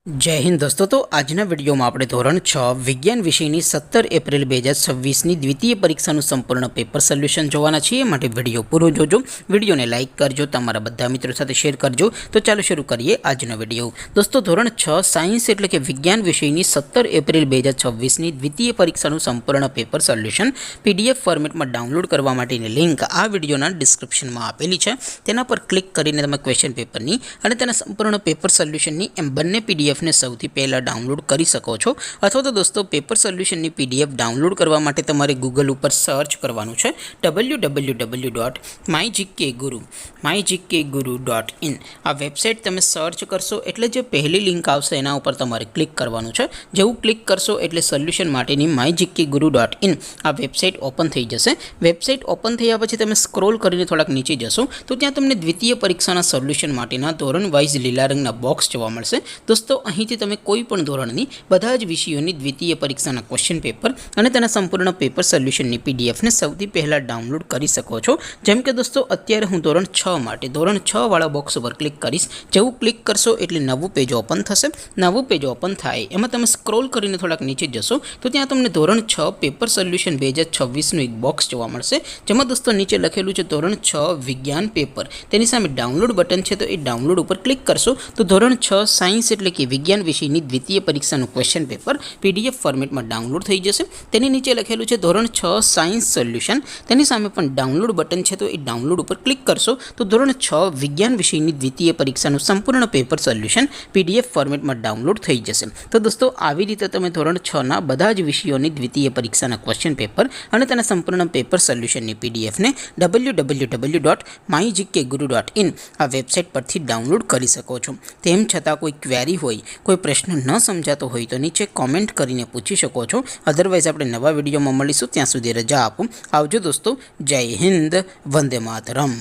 जय हिंद दोस्तों। तो आजना विडियो में આપણે ધોરણ 6 વિજ્ઞાન વિષયની 17 એપ્રિલ 2026 ની દ્વિતીય પરીક્ષાનું સંપૂર્ણ પેપર સોલ્યુશન જોવાના છીએ। માટે વિડિયો પૂરો જોજો, વિડિયોને લાઈક કરજો, તમારા બધા મિત્રો સાથે શેર કરજો। તો ચાલો શરૂ કરીએ આજનો વિડિયો। દોસ્તો ધોરણ 6 સાયન્સ એટલે કે વિજ્ઞાન વિષયની 17 એપ્રિલ 2026 ની દ્વિતીય પરીક્ષાનું સંપૂર્ણ પેપર સોલ્યુશન પીડીએફ ફોર્મેટમાં ડાઉનલોડ કરવા માટેની લિંક આ વિડિયોના ડિસ્ક્રિપ્શનમાં આપેલી છે। તેના પર ક્લિક કરીને તમે ક્વેશ્ચન પેપરની અને તેના સંપૂર્ણ પેપર સોલ્યુશનની એમ બંને પીડીએફ ने સૌથી પહેલા ડાઉનલોડ કરી શકો છો। અથવા તો દોસ્તો પેપર સોલ્યુશનની પીડીએફ ડાઉનલોડ કરવા માટે તમારે ગૂગલ ઉપર સર્ચ કરવાનું છે www.mygkguru.in। આ વેબસાઇટ તમે સર્ચ કરશો એટલે જે પહેલી લિંક આવશે એના ઉપર તમારે ક્લિક કરવાનું છે। જેવું ક્લિક કરશો એટલે સોલ્યુશન માટેની mygkguru.in આ વેબસાઇટ ઓપન થઈ જશે। વેબસાઇટ ઓપન થયા પછી તમે સ્ક્રોલ કરીને થોડાક નીચે જશો તો ત્યાં તમને દ્વિતીય પરીક્ષાના સોલ્યુશન માટેના ધોરણ વાઇઝ લીલા રંગના બોક્સ જોવા મળશે। દોસ્તો અહીંથી તમે કોઈ પણ ધોરણની બધા જ વિષયોની દ્વિતીય પરીક્ષાના ક્વેશ્ચન પેપર અને તેના સંપૂર્ણ પેપર સોલ્યુશનની પીડીએફને સૌથી પહેલાં ડાઉનલોડ કરી શકો છો। જેમ કે દોસ્તો અત્યારે હું ધોરણ 6 માટે ધોરણ 6 વાળા બોક્સ ઉપર ક્લિક કરીશ। જેવું ક્લિક કરશો એટલે નવું પેજ ઓપન થશે। નવું પેજ ઓપન થાય એમાં તમે સ્ક્રોલ કરીને થોડાક નીચે જશો તો ત્યાં તમને ધોરણ 6 પેપર સોલ્યુશન 2026નું એક બોક્સ જોવા મળશે। જેમાં દોસ્તો નીચે લખેલું છે ધોરણ 6 વિજ્ઞાન પેપર, તેની સામે ડાઉનલોડ બટન છે તો એ ડાઉનલોડ ઉપર ક્લિક કરશો તો ધોરણ 6 સાયન્સ એટલે કે વિજ્ઞાન વિષયની દ્વિતીય પરીક્ષાનું ક્વેશ્ચન પેપર પીડીએફ ફોર્મેટમાં ડાઉનલોડ થઈ જશે। તેની નીચે લખેલું છે ધોરણ 6 સાયન્સ સોલ્યુશન, તેની સામે પણ ડાઉનલોડ બટન છે તો એ ડાઉનલોડ ઉપર ક્લિક કરશો તો ધોરણ 6 વિજ્ઞાન વિષયની દ્વિતીય પરીક્ષાનું સંપૂર્ણ પેપર સોલ્યુશન પીડીએફ ફોર્મેટમાં ડાઉનલોડ થઈ જશે। તો દોસ્તો આવી રીતે તમે ધોરણ 6 ના બધા જ વિષયોની દ્વિતીય પરીક્ષાના ક્વેશ્ચન પેપર અને તેના સંપૂર્ણ પેપર સોલ્યુશનની પીડીએફને www.mygkguru.in આ વેબસાઇટ પરથી ડાઉનલોડ કરી શકો છો। તેમ છતાં કોઈ ક્વેરી હોય, કોઈ પ્રશ્ન ન સમજાતો હોય તો નીચે કોમેન્ટ કરીને પૂછી શકો છો। અધરવાઇઝ આપણે નવા વિડીયોમાં મળીશું, ત્યાં સુધી રજા આપો। આવજો દોસ્તો, જય હિન્દ, વંદે માતરમ।